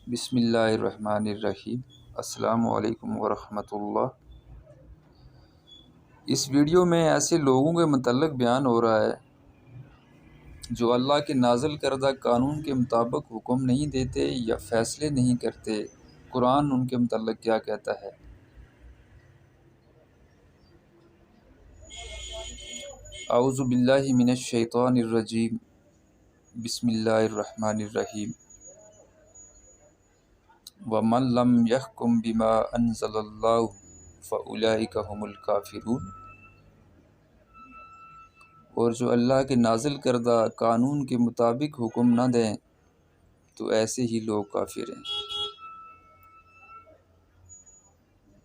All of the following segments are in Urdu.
بسم اللہ الرحمن الرحیم۔ السلام علیکم ورحمۃ اللہ۔ اس ویڈیو میں ایسے لوگوں کے متعلق بیان ہو رہا ہے جو اللہ کے نازل کردہ قانون کے مطابق حکم نہیں دیتے یا فیصلے نہیں کرتے۔ قرآن ان کے متعلق کیا کہتا ہے؟ اعوذ باللہ من الشیطان الرجیم، بسم اللہ الرحمن الرحیم۔ وَمَن لَّمْ يَحْكُم بِمَا أَنزَلَ اللَّهُ فَأُولَٰئِكَ هُمُ الْكَافِرُونَ۔ اور جو اللہ کے نازل کردہ قانون کے مطابق حکم نہ دیں تو ایسے ہی لوگ کافر ہیں۔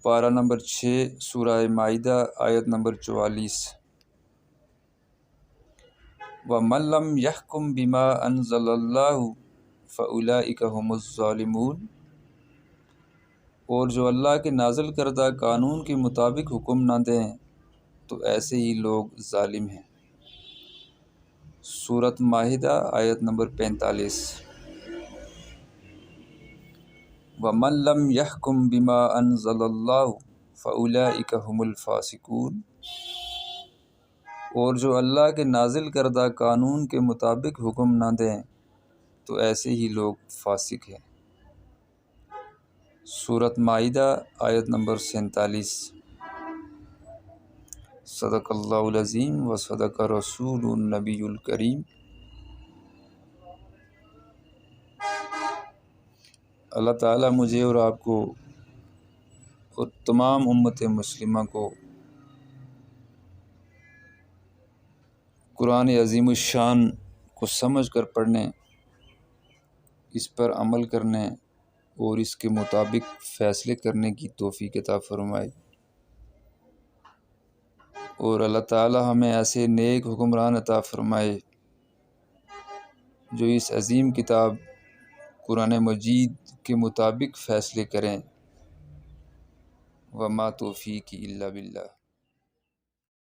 پارہ نمبر 6 سورہ مائدہ آیت نمبر 44۔ وَمَن لَّمْ يَحْكُم بِمَا أَنزَلَ اللَّهُ فَأُولَٰئِكَ هُمُ الظَّالِمُونَ۔ اور جو اللہ کے نازل کردہ قانون کے مطابق حکم نہ دیں تو ایسے ہی لوگ ظالم ہیں۔ سورۃ ماہدہ آیت نمبر 45۔ وَمَن لَّمْ يَحْكُم بِمَا أَنزَلَ اللَّهُ فَأُولَٰئِكَ هُمُ الْفَاسِقُونَ۔ اور جو اللہ کے نازل کردہ قانون کے مطابق حکم نہ دیں تو ایسے ہی لوگ فاسق ہیں۔ سورۃ مائدہ آیت نمبر 47۔ صدق اللہ العظیم و صدق رسول النبی الکریم۔ اللہ تعالیٰ مجھے اور آپ کو اور تمام امت مسلمہ کو قرآن عظیم الشان کو سمجھ کر پڑھنے، اس پر عمل کرنے اور اس کے مطابق فیصلے کرنے کی توفیق عطا فرمائے، اور اللہ تعالیٰ ہمیں ایسے نیک حکمران عطا فرمائے جو اس عظیم کتاب قرآن مجید کے مطابق فیصلے کریں۔ وما توفیقی الا باللہ۔